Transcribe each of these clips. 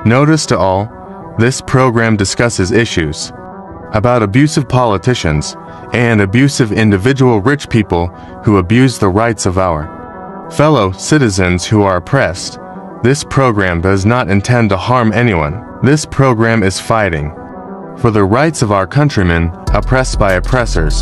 Notice to all, this program discusses issues about abusive politicians and abusive individual rich people who abuse the rights of our fellow citizens who are oppressed. This program does not intend to harm anyone. This program is fighting for the rights of our countrymen oppressed by oppressors.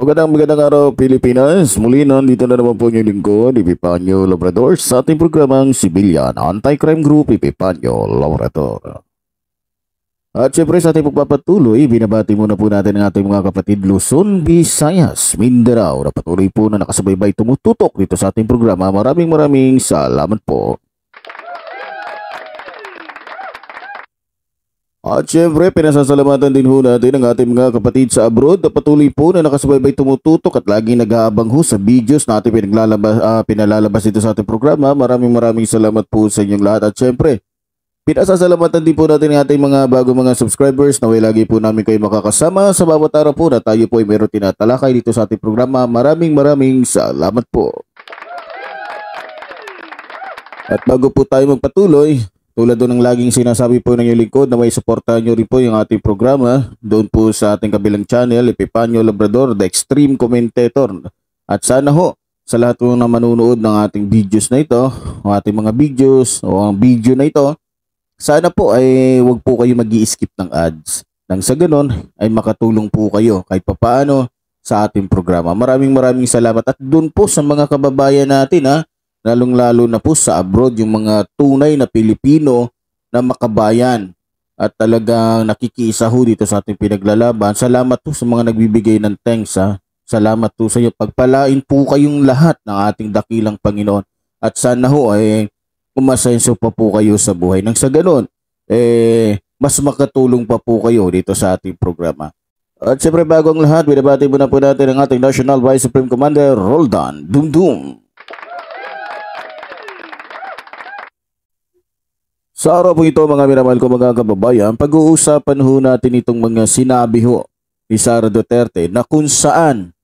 Magandang araw Pilipinas. Muli nandito na naman po yung lingkod, Epipanyo Labrador, sa ating programang Civilian Anti-Crime Group, Epipanyo Labrador. At syempre sa ating pagpapatuloy, binabati muna po natin ang ating mga kapatid Luzon, Visayas, Mindanao na patuloy po na nakasubaybay tumututok dito sa ating programa. Maraming salamat po. At syempre, pinasasalamatan din ho natin ang ating mga kapatid sa abroad na patuloy po na nakasubaybay tumututok at laging nag-aabang ho sa videos na ating pinalalabas dito sa ating programa. Maraming salamat po sa inyong lahat. At syempre, pinasasalamatan din po natin ang ating mga bagong mga subscribers na lagi po namin kayo makakasama sa bawat araw po na tayo po ay meron tinatalakay dito sa ating programa. Maraming salamat po. At bago po tayo magpatuloy, tulad doon ng laging sinasabi po ng inyong lingkod na may suportahan nyo rin po yung ating programa doon po sa ating kabilang channel, Epipanyo Labrador, The Extreme Commentator. At sana ho, sa lahat po na manunood ng ating videos na ito, o ating mga videos, o ang video na ito, sana po ay wag po kayo mag-i-skip ng ads. Nang sa ganon ay makatulong po kayo kahit papaano sa ating programa. Maraming salamat. At doon po sa mga kababayan natin lalong-lalo na po sa abroad, yung mga tunay na Pilipino na makabayan at talagang nakikiisa ho dito sa ating pinaglalaban. Salamat po sa mga nagbibigay ng thanks. Salamat po sa inyo. Pagpalain po kayong lahat ng ating dakilang Panginoon. At sana ho ay umasenso pa po kayo sa buhay. Nang sa ganun, mas makatulong pa po kayo dito sa ating programa. At siyempre bago ang lahat, binabati muna po natin ang ating National Vice Supreme Commander Roldan Dumdum. Sa araw po ito mga minamahal ko mga kababayan, pag-uusapan ho natin itong mga sinabi ho ni Sara Duterte na kung saan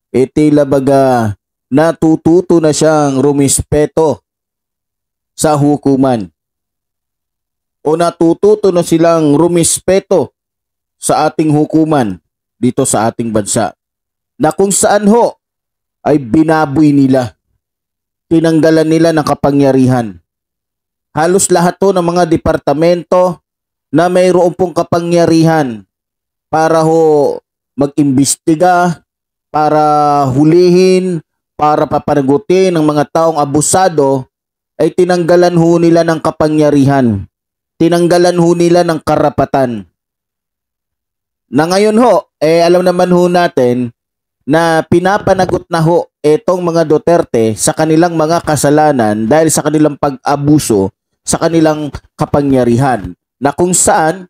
tila baga natututo na siyang rumispeto sa hukuman o natututo na silang rumispeto sa ating hukuman dito sa ating bansa na kung saan ho ay binaboy nila, tinanggalan nila ng kapangyarihan. Halos lahat to ng mga departamento na mayroon pong kapangyarihan para ho mag-imbestiga, para hulihin, para papanagutin ng mga taong abusado, ay tinanggalan ho nila ng kapangyarihan. Tinanggalan ho nila ng karapatan. Na ngayon ho, alam naman ho natin na pinapanagot na ho itong mga Duterte sa kanilang mga kasalanan dahil sa kanilang pag-abuso sa kanilang kapangyarihan, na kung saan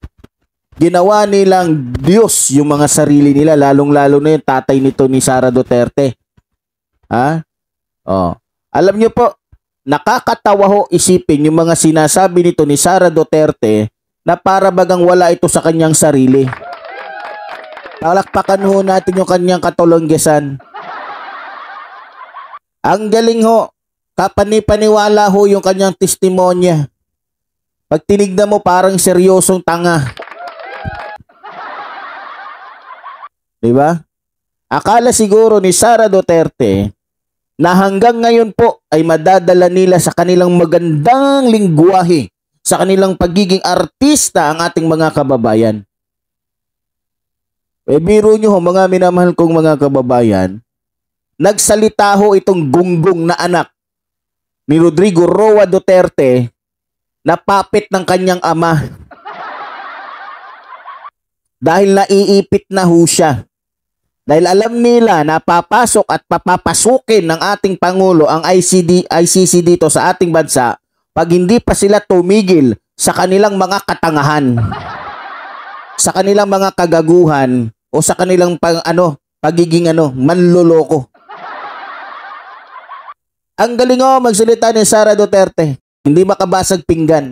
ginawa nilang Diyos yung mga sarili nila, lalong-lalo na yung tatay nito ni Sara Duterte. Alam nyo po, nakakatawa ho isipin yung mga sinasabi nito ni Sara Duterte na para bagang wala ito sa kanyang sarili. Palakpakan ho natin yung kanyang katulonggesan. Ang galing ho. Kapanipaniwala ho yung kanyang testimonya. Pag tinignan mo parang seryosong tanga. Diba? Akala siguro ni Sara Duterte na hanggang ngayon po ay madadala nila sa kanilang magandang lingwahe, sa kanilang pagiging artista ang ating mga kababayan. Biro nyo ho mga minamahal kong mga kababayan, nagsalita ho itong gunggong na anak ni Rodrigo Roa Duterte na puppet ng kanyang ama. Dahil naiipit na ho siya. Dahil alam nila na papasok at papapasukin ng ating Pangulo ang ICC dito sa ating bansa pag hindi pa sila tumigil sa kanilang mga katangahan, sa kanilang mga kagaguhan o sa kanilang pagiging manloloko. Ang galing magsalita ni Sara Duterte. Hindi makabasag pinggan.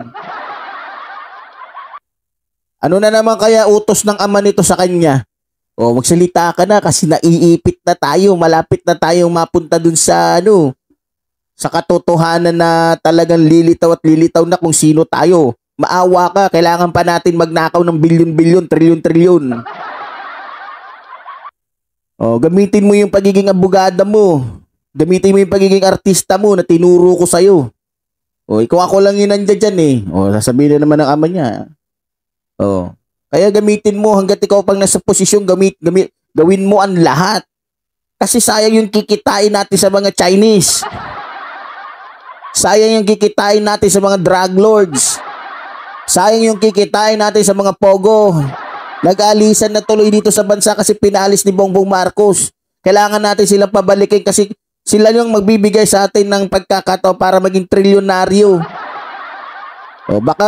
Ano na naman kaya utos ng ama nito sa kanya? Magsalita ka na kasi naiipit na tayo. Malapit na tayong mapunta dun sa sa katotohanan na talagang lilitaw at lilitaw na kung sino tayo. Maawa ka, kailangan pa natin magnakaw ng bilyon-bilyon, trilyon-trilyon. Oh, gamitin mo yung pagiging abogada mo. Gamitin mo yung pagiging artista mo na tinuro ko sa'yo. Oh, ikaw ako lang yun nandiyan dyan eh. Oh, sasabihin na naman ng ama niya. Oh, kaya gamitin mo hanggat ikaw pang nasa posisyon, gawin mo ang lahat. Kasi sayang yung kikitain natin sa mga Chinese. Sayang yung kikitain natin sa mga drug lords. Sayang yung kikitain natin sa mga pogo. Nag-aalisan na tuloy dito sa bansa kasi pinalis ni Bongbong Marcos. Kailangan natin silang pabalikin kasi sila yung magbibigay sa atin ng pagkakataon para maging trilyonaryo. O baka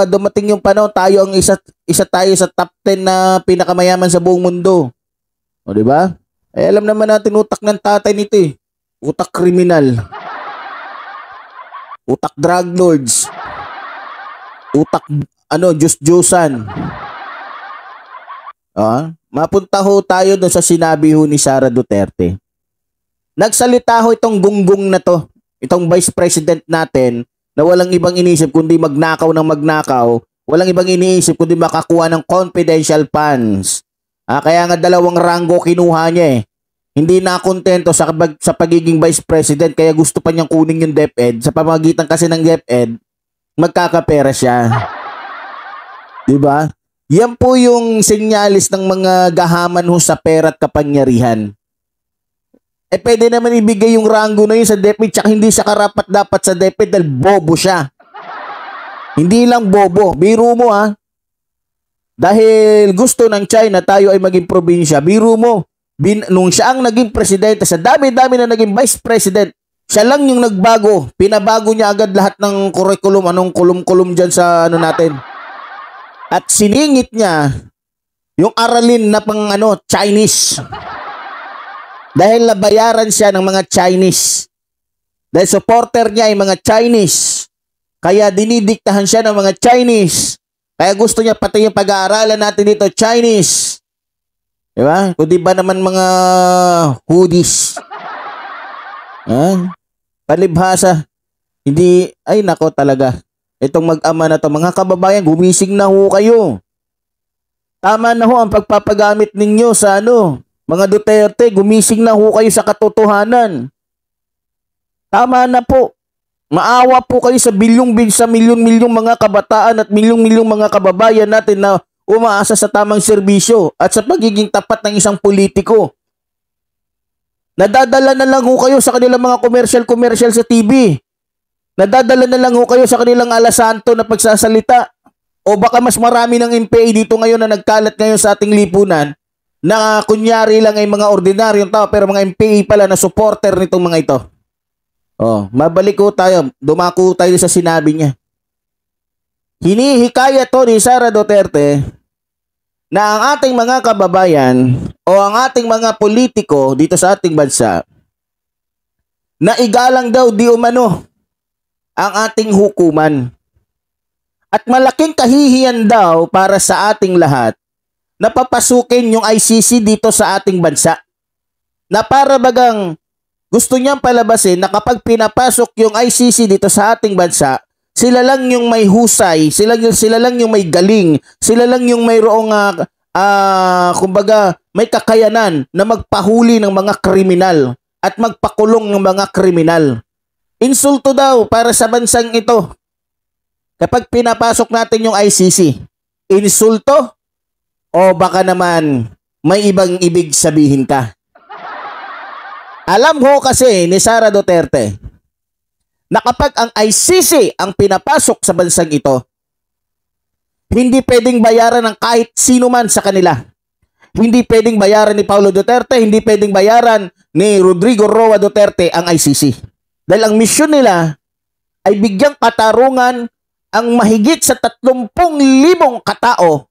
dumating yung panahon tayo ang isa tayo sa top 10 na pinakamayaman sa buong mundo. O di ba? Eh alam naman natin utak ng tatay nito eh. Utak kriminal. Utak drug lords. Utak Diyos-Diyosan. Mapunta ho tayo doon sa sinabi ho ni Sara Duterte. Nagsalita ho itong gunggong na to, itong vice president natin na walang ibang iniisip kundi magnakaw ng magnakaw, walang ibang iniisip kundi makakuha ng confidential funds. Kaya nga 2 ranggo kinuha niya eh. Hindi na kontento sa pagiging vice president kaya gusto pa niyang kunin yung DepEd. Sa pamamagitan kasi ng DepEd, magkakapera siya. Diba? Yan po yung senyalis ng mga gahaman ho sa pera at kapangyarihan. Eh pwede naman ibigay yung ranggo na yun sa DepEd tsaka hindi siya karapat-dapat sa DepEd dahil bobo siya. Hindi lang bobo. Biro mo dahil gusto ng China tayo ay maging probinsya. Biro mo. Nung siya ang naging presidente, sa dami-dami na naging vice president, siya lang yung nagbago. Pinabago niya agad lahat ng curriculum. Anong kulum-kulum dyan sa natin. At siningit niya yung aralin na pang Chinese. Dahil nabayaran siya ng mga Chinese. Dahil supporter niya ay mga Chinese. Kaya dinidiktahan siya ng mga Chinese. Kaya gusto niya pati yung pag-aaralan natin dito, Chinese. Diba? Kundi ba naman mga hoodies? Palibhasa. Hindi, ay nako talaga. Itong mag-ama na to, mga kababayan, gumising na ho kayo. Tama na ho ang pagpapagamit ninyo sa mga Duterte, gumising na ho kayo sa katotohanan. Tama na po. Maawa po kayo sa milyon-milyong mga kabataan at milyong-milyong mga kababayan natin na umaasa sa tamang serbisyo at sa pagiging tapat ng isang politiko. Nadadala na lang ho kayo sa kanilang mga commercial sa TV. Nadadala na lang ho kayo sa kanilang alasanto na pagsasalita. O baka mas marami ng MPA dito ngayon na nagkalat ngayon sa ating lipunan na kunyari lang ay mga ordinaryong tao pero mga MPA pala na supporter nitong mga ito. Mabalik ko tayo. Dumako tayo sa sinabi niya. Hinihikayat to ni Sara Duterte na ang ating mga kababayan o ang ating mga politiko dito sa ating bansa na igalang daw di umano ang ating hukuman. At malaking kahihiyan daw para sa ating lahat na papasukin yung ICC dito sa ating bansa. Na para bagang gusto niyang palabasin na kapag pinapasok yung ICC dito sa ating bansa, sila lang yung may husay, sila lang yung may galing, sila lang yung mayroong kumbaga may kakayanan na magpahuli ng mga kriminal at magpakulong ng mga kriminal. Insulto daw para sa bansang ito. Kapag pinapasok natin yung ICC, insulto o baka naman may ibang ibig sabihin ka. Alam ho kasi ni Sara Duterte na kapag ang ICC ang pinapasok sa bansang ito, hindi pwedeng bayaran ng kahit sino man sa kanila. Hindi pwedeng bayaran ni Paulo Duterte, hindi pwedeng bayaran ni Rodrigo Roa Duterte ang ICC. Dahil ang misyon nila ay bigyang katarungan ang mahigit sa 30,000 katao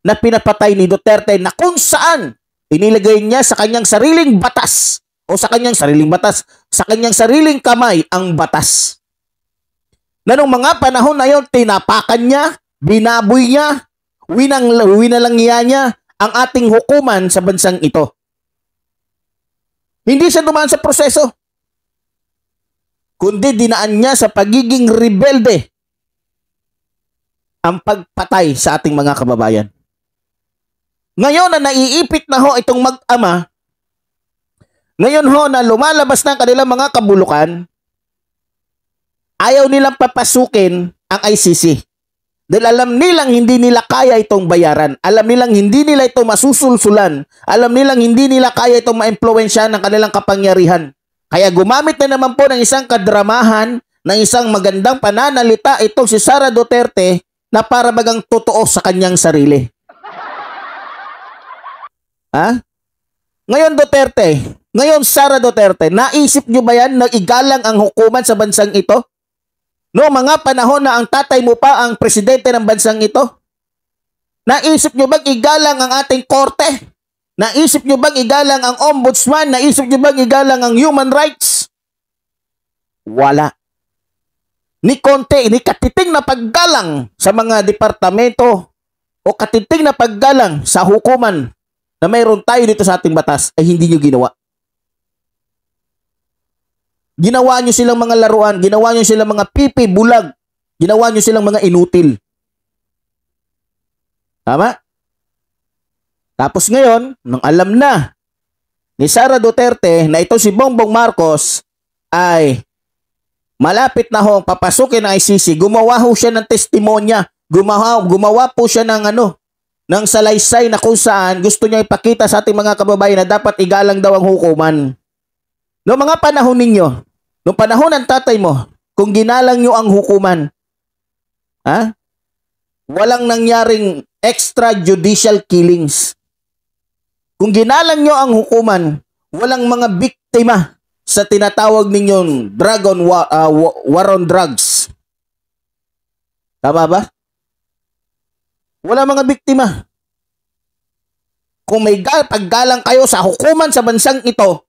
na pinapatay ni Duterte na kung saan inilagay niya sa kanyang sariling batas o sa kanyang sariling kamay ang batas. Na nung mga panahon na yon, tinapakan niya, binaboy niya, winalangya niya ang ating hukuman sa bansang ito. Hindi siya dumaan sa proseso. kundi dinaan niya sa pagiging rebelde ang pagpatay sa ating mga kababayan. Ngayon na naiipit na ho itong mag-ama, ngayon ho na lumalabas ng kanilang mga kabulukan, ayaw nilang papasukin ang ICC. Dahil alam nilang hindi nila kaya itong bayaran. Alam nilang hindi nila ito masusulsulan. Alam nilang hindi nila kaya itong ma-impluwensyahan ng kanilang kapangyarihan. Kaya gumamit na naman po ng isang kadramahan, ng isang magandang pananalita itong si Sara Duterte na para bagang totoo sa kanyang sarili. Ha? Ngayon Duterte, ngayon Sara Duterte, naisip nyo ba yan na igalang ang hukuman sa bansang ito? No, mga panahon na ang tatay mo pa ang presidente ng bansang ito? Naisip nyo bang igalang ang ating korte? Naisip nyo bang igalang ang ombudsman? Naisip nyo bang igalang ang human rights? Wala. Ni konti, ni katiting na paggalang sa mga departamento o katiting na paggalang sa hukuman na mayroon tayo dito sa ating batas ay hindi nyo ginawa. Ginawa nyo silang mga laruan, ginawa nyo silang mga pipi, bulag, ginawa nyo silang mga inutil. Tama? Tapos ngayon, nung alam na ni Sara Duterte na ito si Bongbong Marcos ay malapit na ho papasukin ng ICC, gumawa ho siya ng testimonya, gumawa po siya ng ng salaysay na kung saan gusto niya ipakita sa ating mga kababayan na dapat igalang daw ang hukuman. Noong mga panahon ninyo, noong panahon ng tatay mo, kung ginalang nyo ang hukuman, walang nangyaring extrajudicial killings. Kung ginalang nyo ang hukuman, walang mga biktima sa tinatawag ninyong war on drugs. Tama ba? Wala mga biktima. Kung may paggalang kayo sa hukuman sa bansang ito,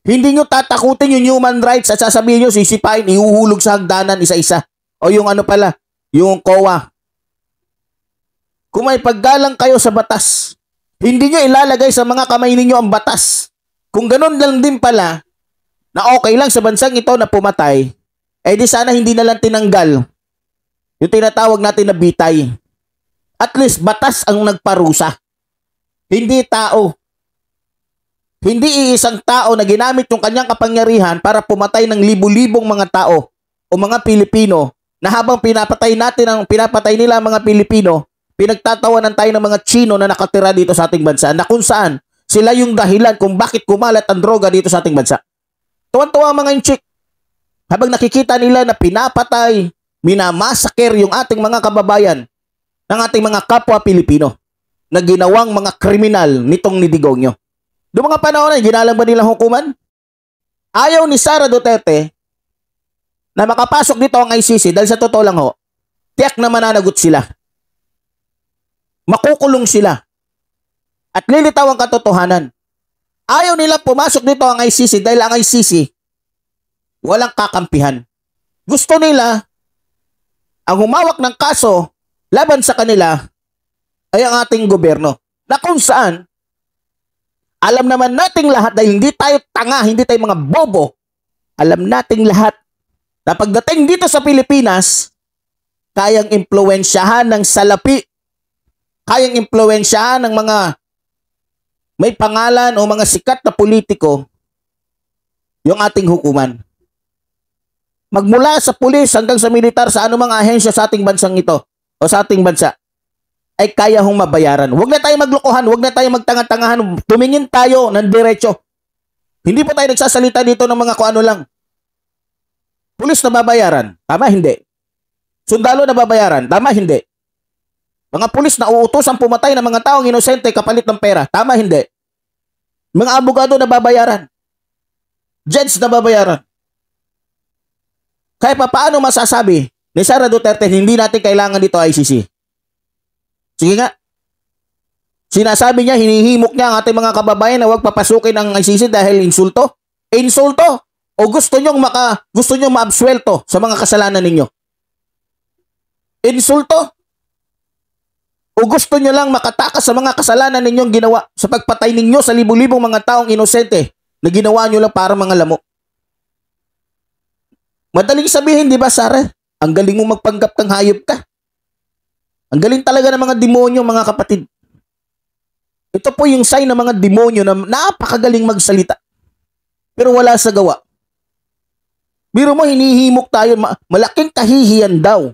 hindi nyo tatakutin yung human rights at sasabihin nyo, sisipain, ihuhulog sa hagdanan isa-isa. O yung yung COA. Kung may paggalang kayo sa batas, hindi nyo ilalagay sa mga kamay ninyo ang batas. Kung ganun lang din pala, na okay lang sa bansang ito na pumatay, eh di sana hindi na lang tinanggal yung tinatawag natin na bitay. At least batas ang nagparusa. Hindi tao. Hindi iisang tao na ginamit yung kanyang kapangyarihan para pumatay ng libu-libong mga tao o mga Pilipino na habang pinapatay nila ang mga Pilipino, pinagtatawanan tayo ng mga Chino na nakatira dito sa ating bansa na kung saan sila yung dahilan kung bakit kumalat ang droga dito sa ating bansa. Tuwan-tuwa ang mga inchik. Habang nakikita nila na pinapatay, minamasaker yung ating mga kababayan ng ating mga kapwa Pilipino na ginawang mga kriminal nitong nidigong nyo. Doon mga panahon na, ginalang ba nilang hukuman? Ayaw ni Sara Duterte na makapasok dito ang ICC dahil sa totoo lang ho, tiyak na mananagot sila. Makukulong sila. At lilitaw ang katotohanan. Ayaw nila pumasok dito ang ICC dahil ang ICC walang kakampihan. Gusto nila ang humawak ng kaso laban sa kanila ay ang ating gobyerno. Na kung saan, alam naman nating lahat dahil hindi tayo tanga, hindi tayo mga bobo. Alam nating lahat na pagdating dito sa Pilipinas, kayang impluwensyahan ng salapi, kayang impluwensyahan ng mga may pangalan o mga sikat na politiko yung ating hukuman. Magmula sa pulis hanggang sa militar sa anumang ahensya sa ating bansang ito o sa ating bansa ay kaya hong mabayaran. Huwag na tayo maglokohan, huwag na tayo magtanga-tangahan, tumingin tayo ng diretso. Hindi po tayo nagsasalita dito ng mga kung ano lang. Pulis na babayaran, tama hindi. Sundalo na babayaran, tama hindi. Mga pulis na uutusan pumatay ng mga taong inosente kapalit ng pera, tama hindi. Mga abogado na babayaran. Judge na babayaran. Kaya paano masasabi ni Sara Duterte hindi natin kailangan dito ICC? Sige nga. Sinasabi niya, hinihimok niya ang ating mga kababayan na huwag papasukin ang ICC dahil insulto. Insulto? O gusto nyong maabsuelto sa mga kasalanan ninyo? Insulto? O gusto nyo lang makatakas sa mga kasalanan ninyong ginawa sa pagpatay ninyo sa libu-libong mga taong inosente na ginawa nyo lang para mga lamok. Madaling sabihin, di ba, Sara? Ang galing mo magpanggap kang hayop ka. Ang galing talaga ng mga demonyo, mga kapatid. Ito po yung sign ng mga demonyo na napakagaling magsalita. Pero wala sa gawa. Biro mo, hinihimok tayo, malaking kahihiyan daw.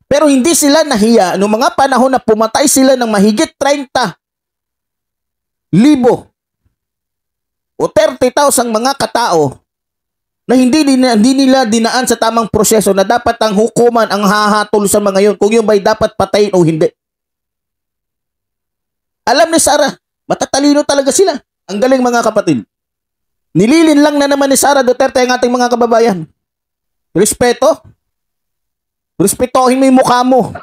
Pero hindi sila nahiya noong mga panahon na pumatay sila ng mahigit 30,000 o 30,000 mga katao na hindi nila dinaan sa tamang proseso na dapat ang hukuman ang hahatol sa mga yon kung yung ba'y dapat patayin o hindi. Alam ni Sara, matatalino talaga sila. Ang galing, mga kapatid. Nililin lang na naman ni Sara Duterte ang ating mga kababayan. Respeto. Respetohin mo yung mukha mo.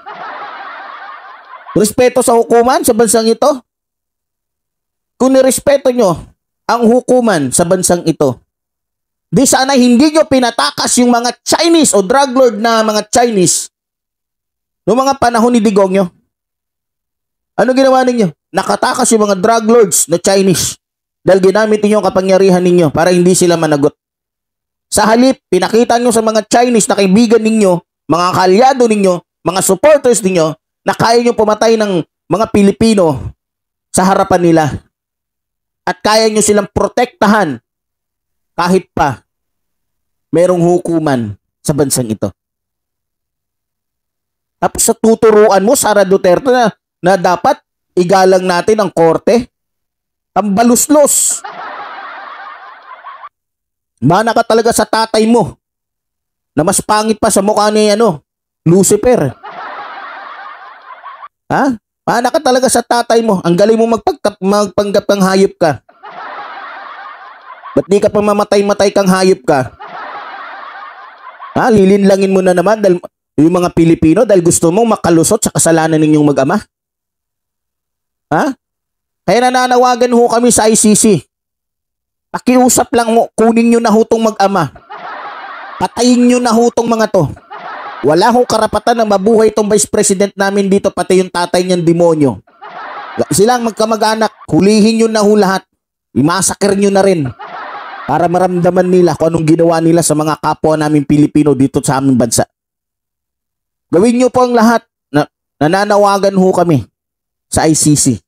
Respeto sa hukuman sa bansang ito. Kung nirespeto nyo ang hukuman sa bansang ito, di sana hindi nyo pinatakas yung mga Chinese o drug lord na mga Chinese noong mga panahon ni Digongyo. Ano ginawa ninyo? Nakatakas yung mga drug lords na Chinese dahil ginamit ninyo ang kapangyarihan ninyo para hindi sila managot. Sa halip, pinakita nyo sa mga Chinese na kaibigan ninyo, mga kaalyado ninyo, mga supporters ninyo, na kaya nyo pumatay ng mga Pilipino sa harapan nila. At kaya nyo silang protektahan kahit pa merong hukuman sa bansang ito. Tapos sa tuturuan mo, Sara Duterte, na dapat igalang natin ang korte, ang baluslos. Mana ka talaga sa tatay mo na mas pangit pa sa mukha ni Lucifer. Ha? Mana ka talaga sa tatay mo. Ang galing mo magpanggap kang hayop ka. Ba't di ka pa mamatay-matay kang hayop ka? Ha? Lilinlangin mo na naman dahil yung mga Pilipino dahil gusto mong makalusot sa kasalanan ninyong mag-ama. Ha? Kaya nananawagan ho kami sa ICC. Pakiusap lang mo, kunin nyo na hutong mag-ama. Patayin nyo na hutong mga to. Wala hong karapatan na mabuhay itong vice president namin dito, pati yung tatay niyang demonyo. Silang magkamag-anak, hulihin nyo na ho lahat. Imasakir nyo na rin. Para maramdaman nila kung anong ginawa nila sa mga kapwa namin Pilipino dito sa aming bansa. Gawin nyo po ang lahat. Nananawagan ho kami sa ICC.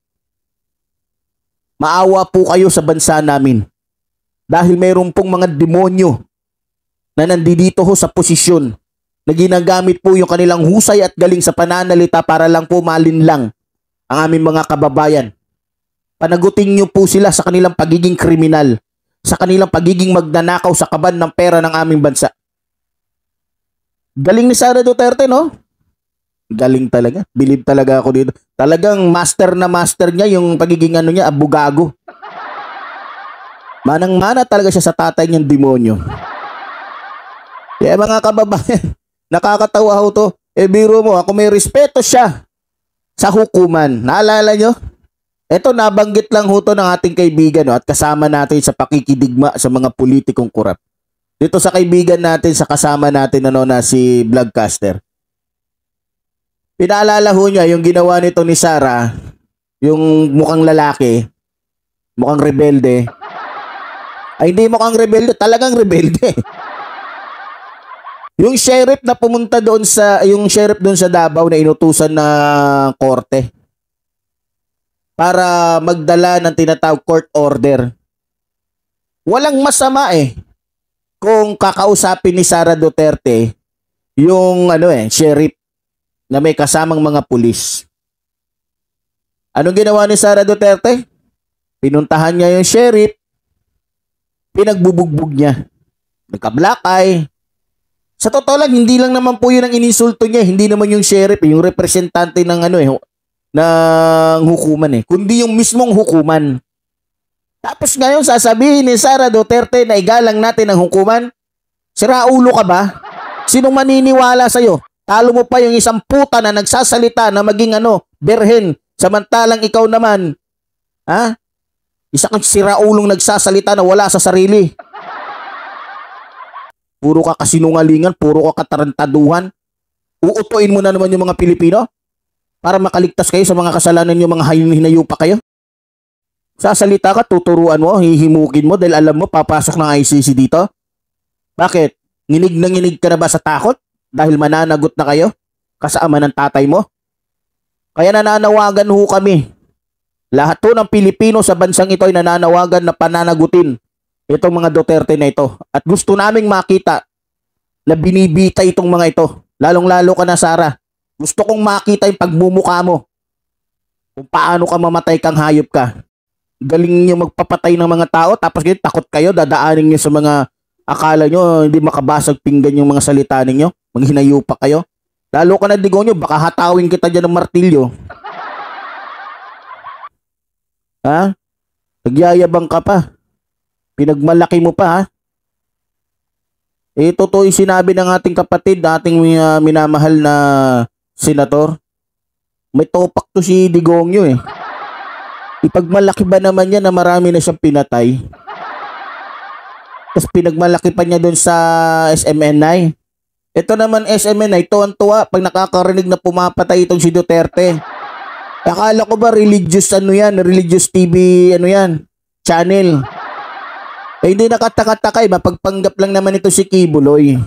Maawa po kayo sa bansa namin. Dahil mayroon pong mga demonyo na nandito ho sa posisyon na ginagamit po yung kanilang husay at galing sa pananalita para lang po malinlang ang aming mga kababayan. Panagutin nyo po sila sa kanilang pagiging kriminal, sa kanilang pagiging magnanakaw sa kaban ng pera ng aming bansa. Galing ni Sara Duterte, no? Galing talaga. Believe talaga ako dito. Talagang master na master niya yung pagiging niya, abugago. Manang-mana talaga siya sa tatay niyang demonyo. Kaya mga kababayan, nakakatawa ho to. Biro mo, ako may respeto siya sa hukuman. Naalala nyo? Ito, nabanggit lang ho to ng ating kaibigan at kasama natin sa pakikidigma sa mga politikong korap. Dito sa kaibigan natin, sa kasama natin na si Vlogcaster. Pinaalala ho niya yung ginawa nito ni Sara, yung mukhang lalaki, mukhang rebelde. Ay, hindi mukhang rebelde, talagang rebelde. Yung sheriff na pumunta doon sa Davao na inutusan na korte para magdala ng tinatawag court order. Walang masama kung kakausapin ni Sara Duterte yung sheriff na may kasamang mga pulis. Anong ginawa ni Sara Duterte? Pinuntahan niya yung sheriff, pinagbubugbog niya. Nagka-black eye. Sa totoo lang, hindi lang naman po yun ang ininsulto niya. Hindi naman yung sheriff, yung representante ng ng hukuman kundi yung mismong hukuman. Tapos ngayon sasabihin ni Sara Duterte na igalang natin ang hukuman? Sira ulo ka ba? Sinong maniniwala sa'yo? Talo mo pa yung isang puta na nagsasalita na maging berhen, samantalang ikaw naman, isa kang siraulong nagsasalita na wala sa sarili. Puro ka kasinungalingan, puro ka katarantaduhan. Uutuin mo na naman yung mga Pilipino para makaligtas kayo sa mga kasalanan yung mga hinayupa kayo. Sasalita ka, tuturuan mo, hihimukin mo dahil alam mo papasok ng ICC dito? Bakit? Nginig na nginig ka na ba sa takot? Dahil mananagot na kayo? Kasama ng tatay mo? Kaya nananawagan ho kami. Lahat ho ng Pilipino sa bansang ito ay nananawagan na pananagutin itong mga Duterte na ito. At gusto naming makita na binibita itong mga ito. Lalong-lalo ka na, Sara. Gusto kong makita yung pagmumukha mo. Kung paano ka mamatay kang hayop ka. Galing niyo magpapatay ng mga tao tapos ganyan, takot kayo, dadaanin niyo sa mga akala nyo hindi makabasag pinggan yung mga salita ninyo. Manghinayupa kayo. Lalo ka na Digonyo, baka hatawin kita dyan ng martilyo. Ha? Nagyayabang ka pa. Pinagmalaki mo pa, ha? Totoo yung sinabi ng ating kapatid, ating minamahal na senator. May topak to si Digongyo eh. Ipagmalaki ba naman niya na marami na siyang pinatay? Tapos pinagmalaki pa niya doon sa SMNI. Ito naman SMNI, tuwan-tuwa pag nakakarinig na pumapatay itong si Duterte. Akala ko ba religious religious TV channel. Hindi nakataka-takay, mapagpanggap lang naman ito si Kibuloy.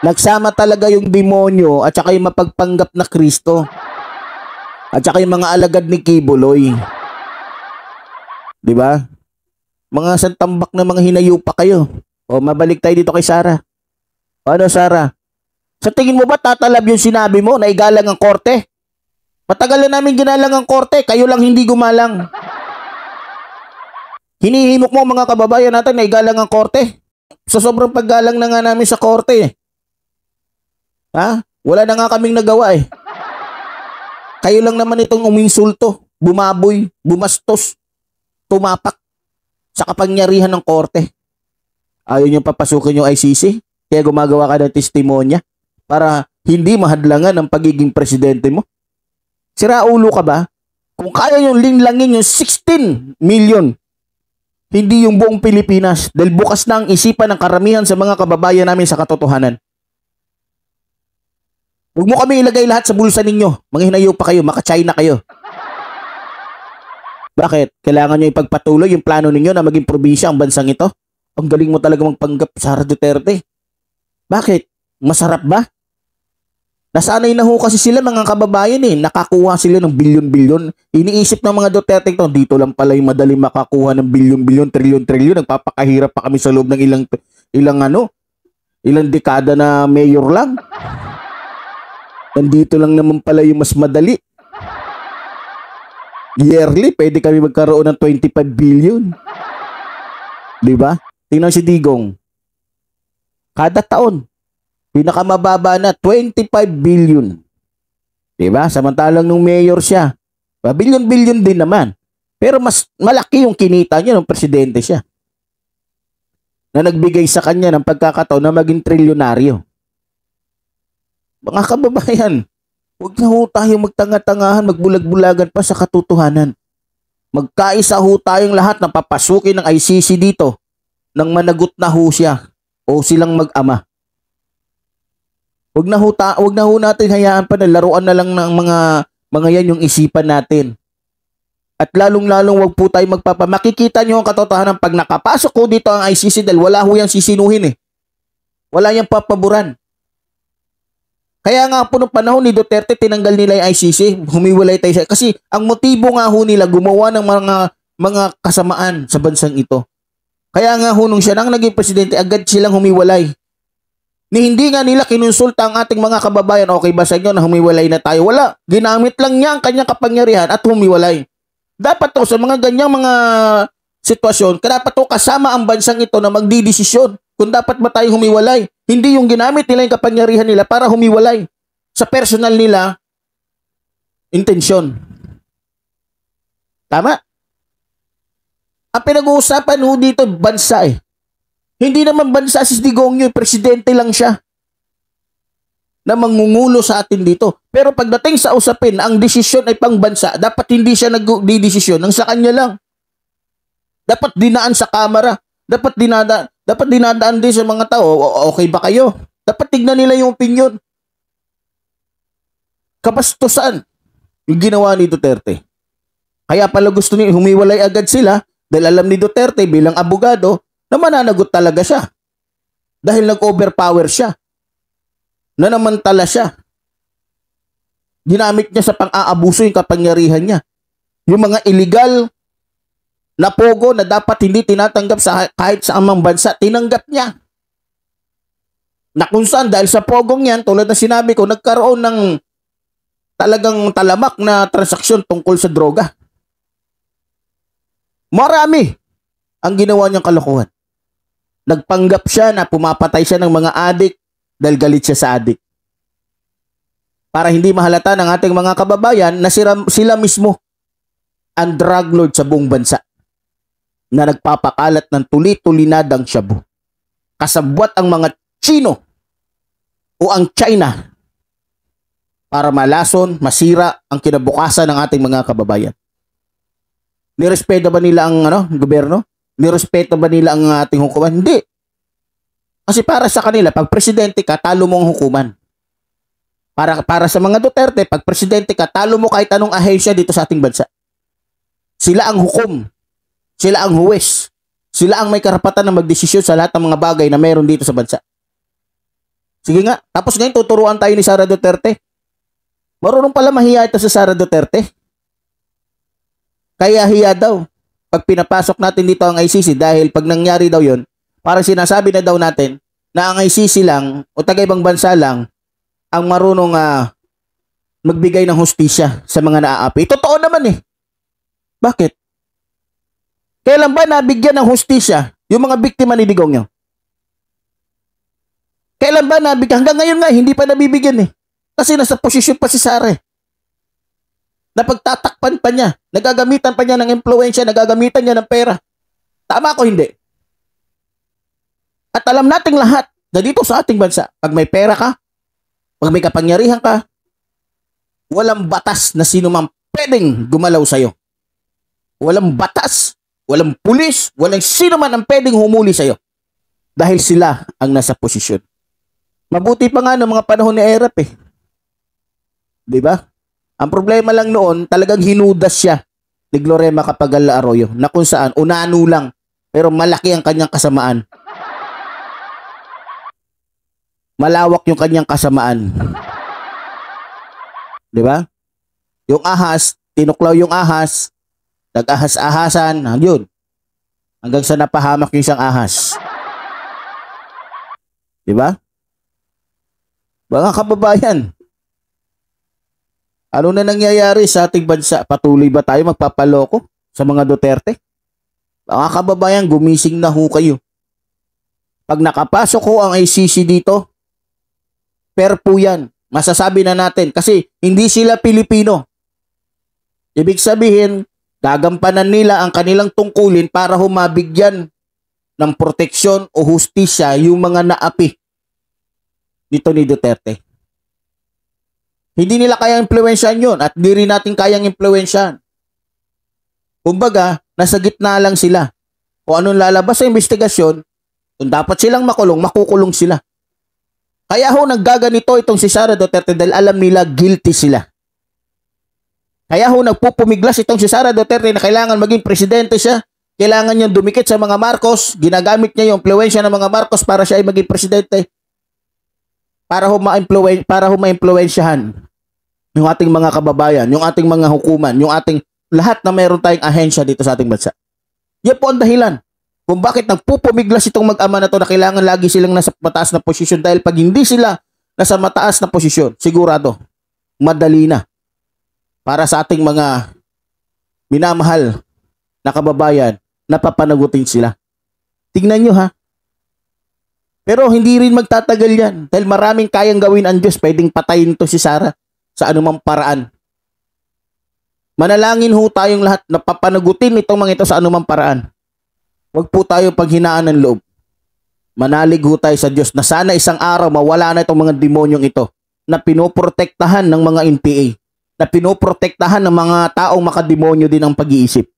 Nagsama talaga yung demonyo at saka yung mapagpanggap na Kristo. At saka yung mga alagad ni Kibuloy. Diba? Mga santambak na mga hinayupa kayo. O mabalik tayo dito kay Sara. Ano Sara? Sa tingin mo ba tatalab yung sinabi mo na igalang ang korte? Matagal na namin ginalang ang korte, kayo lang hindi gumalang. Hinihimok mo mga kababayan natin na igalang ang korte. Sa sobrang paggalang na nga namin sa korte. Ha? Wala na nga kaming nagawa eh. Kayo lang naman itong uminsulto, bumaboy, bumastos, tumapak sa kapangyarihan ng korte. Ayaw nyo papasukin yung ICC? Kaya gumagawa ka ng testimonya para hindi mahadlangan ang pagiging presidente mo? Sira ulo ka ba? Kung kaya yung linlangin yung 16 million, hindi yung buong Pilipinas dahil bukas na ang isipan ng karamihan sa mga kababayan namin sa katotohanan. Huwag mo kami ilagay lahat sa bulsa ninyo. Mga hinayo pa kayo, maka-China kayo. Bakit? Kailangan nyo ipagpatuloy yung plano ninyo na maging probinsya ang bansang ito? Ang galing mo talaga magpanggap, Sara Duterte. Bakit? Masarap ba? Nasanay na ho kasi sila mga kababayan eh. Nakakuha sila ng bilyon-bilyon. Iniisip ng mga Duterte ito, dito lang pala yung madaling makakuha ng bilyon-bilyon, trilyon-trilyon. Nagpapakahirap pa kami sa loob ng ilang dekada na mayor lang. Nandito lang naman pala yung mas madali. Yearly, pwede kami magkaroon ng 25 billion. Diba? Tingnan si Digong. Kada taon, pinakamababa na 25 billion. Diba? Samantalang nung mayor siya, billion-billion din naman. Pero mas malaki yung kinita niya nung presidente siya. Na nagbigay sa kanya ng pagkakataon na maging trilyonaryo. Mga kababayan, huwag na ho tayong magtanga-tangahan, magbulag-bulagan pa sa katotohanan. Magkaisa ho tayong lahat na papasukin ng ICC dito nang managot na ho siya o silang mag-ama. Huwag na ho natin hayaan pa na laruan na lang ng mga yan yung isipan natin. At lalong-lalong huwag po tayo makikita nyo ang katotohanan pag nakapasok ho dito ang ICC dahil wala ho yan sisinuhin eh. Wala yang papaboran. Kaya nga po nung panahon ni Duterte, tinanggal nila yung ICC, humiwalay tayo. Kasi ang motibo nga ho nila, gumawa ng mga kasamaan sa bansang ito. Kaya nga ho nung siya nang naging presidente, agad silang humiwalay. Hindi nga nila kinonsulta ang ating mga kababayan, okay ba sa inyo na humiwalay na tayo? Wala. Ginamit lang niya ang kanyang kapangyarihan at humiwalay. Dapat to sa mga ganyang mga sitwasyon, dapat to kasama ang bansang ito na magdidesisyon kung dapat ba tayong humiwalay. Hindi yung ginamit nila yung kapangyarihan nila para humiwalay sa personal nila intensyon. Tama? Ang pinag-uusapan ho dito, bansa eh. Hindi naman bansa si Digongyo, presidente lang siya na mangungulo sa atin dito. Pero pagdating sa usapin, ang desisyon ay pang bansa, dapat hindi siya nagdidesisyon nang sa kanya lang. Dapat dinaan sa kamera. Dapat dinadaan din sa mga tao, okay ba kayo? Dapat tignan nila yung opinion. Kabastusan yung ginawa ni Duterte. Kaya pala gusto ni humiwalay agad sila dahil alam ni Duterte bilang abogado na mananagot talaga siya. Dahil nag-overpower siya. Nanamantala siya. Ginamit niya sa pang-aabuso yung kapangyarihan niya. Yung mga illegal na pogo na dapat hindi tinatanggap sa kahit sa amang bansa, tinanggap niya. Na kung saan dahil sa pogong yan, tulad na sinabi ko, nagkaroon ng talagang talamak na transaksyon tungkol sa droga. Marami ang ginawa niyang kalokohan. Nagpanggap siya na pumapatay siya ng mga adik dahil galit siya sa adik. Para hindi mahalata ng ating mga kababayan na sila mismo ang drug lord sa buong bansa na nagpapakalat ng tuli-tulinadang shabu. Kasabwat ang mga Chino o ang China para malason, masira ang kinabukasan ng ating mga kababayan. Nirespeto ba nila ang gobyerno? Nirespeto ba nila ang ating hukuman? Hindi. Kasi para sa kanila, pag presidente ka, talo mo ang hukuman. Para sa mga Duterte, pag presidente ka, talo mo kahit anong ahensya dito sa ating bansa. Sila ang hukom. Sila ang huwes. Sila ang may karapatan na magdesisyon sa lahat ng mga bagay na mayroon dito sa bansa. Sige nga. Tapos ngayon, tuturuan tayo ni Sara Duterte. Marunong pala mahiya ito sa Sara Duterte. Kaya hiya daw pag pinapasok natin dito ang ICC dahil pag nangyari daw yon, parang sinasabi na daw natin na ang ICC lang o taga-ibang bansa lang ang marunong magbigay ng hustisya sa mga naaapi. Totoo naman eh. Bakit? Kailan ba nabigyan ng hustisya yung mga biktima ni Digong nyo? Kailan ba nabigyan? Hanggang ngayon nga, hindi pa nabibigyan eh. Kasi nasa posisyon pa si Sara eh. Napagtatakpan pa niya, nagagamitan pa niya ng impluwensya, nagagamitan niya ng pera. Tama ko hindi? At alam nating lahat na dito sa ating bansa, pag may pera ka, pag may kapangyarihan ka, walang batas na sino man pwedeng gumalaw sa'yo. Walang batas, walang pulis, walang sino man ang pwedeng humuli sa'yo. Dahil sila ang nasa posisyon. Mabuti pa nga ng mga panahon ni Erap eh. Diba? Ang problema lang noon, talagang hinudas siya ni Glorema Capagal Arroyo na kung saan, unano lang, pero malaki ang kanyang kasamaan. Malawak yung kanyang kasamaan. Diba? Yung ahas, tinuklaw yung ahas, nag-ahas-ahasan, yun. Hanggang sa napahamak yung isang ahas. Diba? Mga kababayan, ano na nangyayari sa ating bansa? Patuloy ba tayo magpapaloko sa mga Duterte? Mga kababayan, gumising na ho kayo. Pag nakapasok ho ang ICC dito, fair po yan. Masasabi na natin kasi hindi sila Pilipino. Ibig sabihin, gagampanan nila ang kanilang tungkulin para humabigyan ng proteksyon o hustisya yung mga naapi dito ni Duterte. Hindi nila kayang impluwensyahan yun at di rin natin kayang impluwensyahan. Kumbaga, nasa gitna lang sila. Kung anong lalabas sa investigasyon, kung dapat silang makulong, makukulong sila. Kaya ho naggaganito itong si Sara Duterte dahil alam nila guilty sila. Kaya ho nagpupumiglas itong si Sara Duterte na kailangan maging presidente siya. Kailangan niyang dumikit sa mga Marcos. Ginagamit niya yung impluwensya ng mga Marcos para siya ay maging presidente. Para ma-impluwensyahan yung ating mga kababayan, yung ating mga hukuman, yung ating lahat na mayroon tayong ahensya dito sa ating bansa. Yan po ang dahilan kung bakit nagpupumiglas itong mag-ama na to na kailangan lagi silang nasa mataas na posisyon dahil pag hindi sila nasa mataas na posisyon, sigurado, madali na para sa ating mga minamahal na kababayan, napapanagutin sila. Tingnan nyo ha. Pero hindi rin magtatagal yan dahil maraming kayang gawin ang Diyos. Pwedeng patayin to si Sara sa anumang paraan. Manalangin ho tayong lahat na papanagutin itong mga ito sa anumang paraan. Huwag po tayo paghinaan ng loob. Manalig ho tayo sa Diyos na sana isang araw mawala na itong mga demonyong ito na pinoprotektahan ng mga NPA, na pinoprotektahan ng mga taong makademonyo din ang pag-iisip.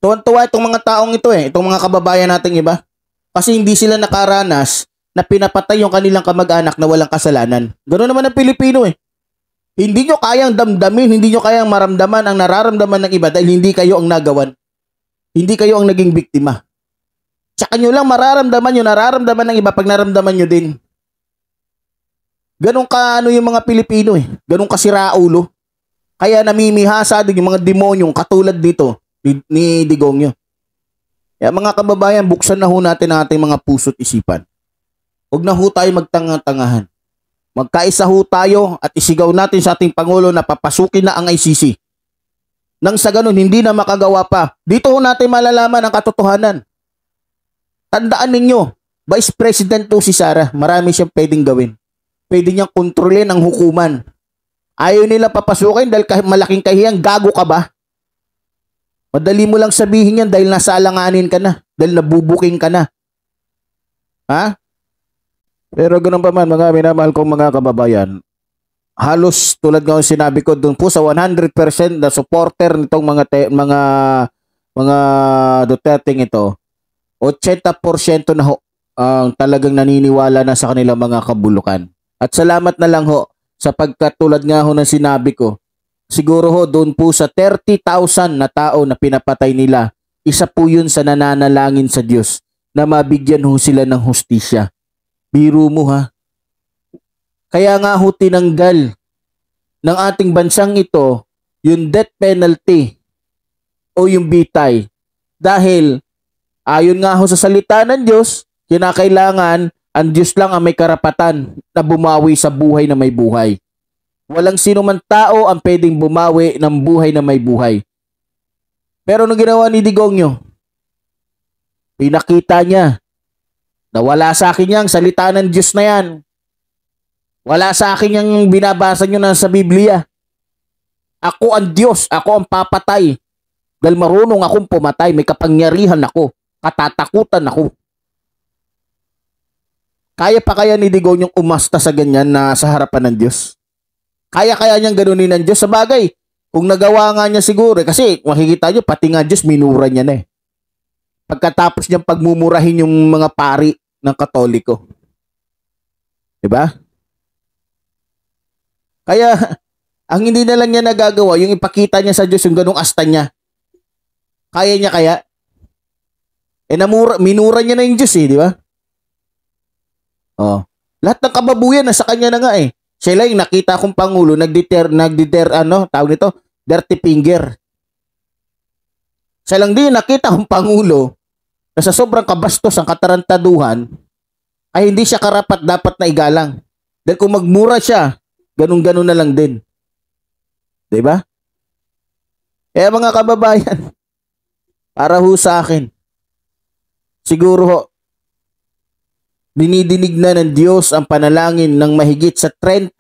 Tuwan-tuwa itong mga taong ito itong mga kababayan nating iba. Kasi hindi sila nakaranas na pinapatay yung kanilang kamag-anak na walang kasalanan. Ganoon naman ang Pilipino Hindi nyo kayang damdamin, hindi nyo kayang maramdaman ang nararamdaman ng iba dahil hindi kayo ang nagawan. Hindi kayo ang naging biktima. Tsaka nyo lang mararamdaman yung nararamdaman ng iba pag naramdaman nyo din. Ganun ka yung mga Pilipino eh. Ganun ka siraulo. Kaya namimihasa din yung mga demonyong katulad dito ni Digongyo. Kaya mga kababayan, buksan na ho natin ang ating mga puso't isipan. Huwag na ho tayo magtanga-tangahan. Magkaisa ho tayo at isigaw natin sa ating Pangulo na papasukin na ang ICC. Nang sa ganun, hindi na makagawa pa. Dito ho natin malalaman ang katotohanan. Tandaan ninyo, Vice President to si Sara, marami siyang pwedeng gawin. Pwede niyang kontrolin ang hukuman. Ayaw nila papasukin dahil malaking kahiyang, gago ka ba? Madali mo lang sabihin yan dahil nasa alanganin ka na, dahil nabubuking ka na. Ha? Pero ganun pa man, mga minamahal kong mga kababayan, halos tulad ng sinabi ko doon po sa 100% na supporter nitong mga Duterte ito, 80% na ho ang talagang naniniwala na sa kanilang mga kabulukan. At salamat na lang ho sapagkat tulad nga ho ng sinabi ko, siguro ho doon po sa 30,000 na tao na pinapatay nila, isa po yun sa nananalangin sa Diyos na mabigyan ho sila ng hustisya. Biro mo ha. Kaya nga ho tinanggal ng ating bansang ito yung death penalty o yung bitay. Dahil ayon nga ho sa salita ng Diyos, kinakailangan ang Diyos lang ang may karapatan na bumawi sa buhay na may buhay. Walang sino man tao ang pwedeng bumawi ng buhay na may buhay. Pero nung ginawa ni Digongyo, pinakita niya na wala sa akin yang salita ng Diyos na yan. Wala sa akin yung binabasa nyo na sa Biblia. Ako ang Diyos, ako ang papatay. Dahil marunong akong pumatay, may kapangyarihan ako, katatakutan ako. Kaya pa kaya ni Digong yung umasta sa ganyan na sa harapan ng Diyos? Kaya niyang ganunin ng Diyos? Sa bagay, kung nagawa nga niya siguro, kasi makikita nyo, pati nga Diyos, minura niya na eh. Pagkatapos niyang pagmumurahin yung mga pari ng Katoliko. Diba? Kaya, ang hindi na lang niya nagagawa, yung ipakita niya sa Diyos yung ganung asta niya. Kaya niya kaya? Minura niya na yung Diyos eh, di ba? Oh. Lahat ng kababuyan nasa kanya na nga eh. Siya lang yung nakita kong Pangulo, tawag nito, dirty finger. Siya lang din nakita kong Pangulo na sa sobrang kabastos ang katarantaduhan ay hindi siya karapat dapat na igalang. Dahil kung magmura siya, ganun-ganun na lang din. Diba? Kaya mga kababayan, para ho sa akin, siguro ho, dinidinig na ng Diyos ang panalangin ng mahigit sa 30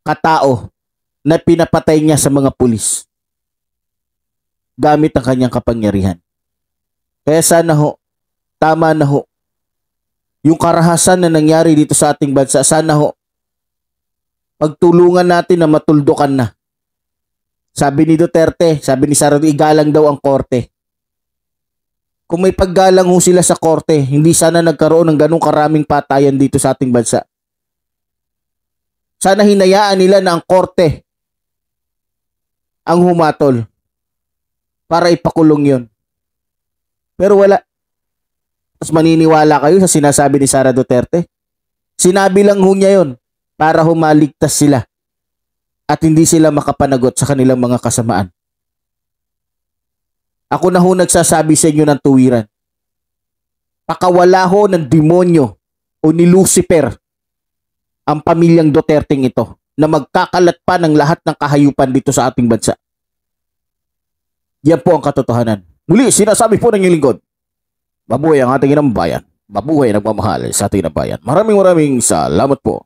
katao na pinapatay niya sa mga pulis gamit ang kanyang kapangyarihan. Kaya sana ho, tama na ho, yung karahasan na nangyari dito sa ating bansa, sana ho, pagtulungan natin na matuldukan na. Sabi ni Duterte, sabi ni Sara, igalang daw ang korte. Kung may paggalang ho sila sa korte, hindi sana nagkaroon ng ganong karaming patayan dito sa ating bansa. Sana hinayaan nila na ang korte ang humatol para ipakulong yon. Pero wala. Tapos maniniwala kayo sa sinasabi ni Sara Duterte? Sinabi lang ho niya yon para humaligtas sila at hindi sila makapanagot sa kanilang mga kasamaan. Ako na ho nagsasabi sa inyo ng tuwiran. Pakawala ho ng demonyo o ni Lucifer ang pamilyang Duterte ito na magkakalat pa ng lahat ng kahayupan dito sa ating bansa. Yan po ang katotohanan. Muli, sinasabi po ng lingkod, mabuhay ang ating inang bayan. Mabuhay ang nagmamahal sa ating inang bayan. Maraming salamat po.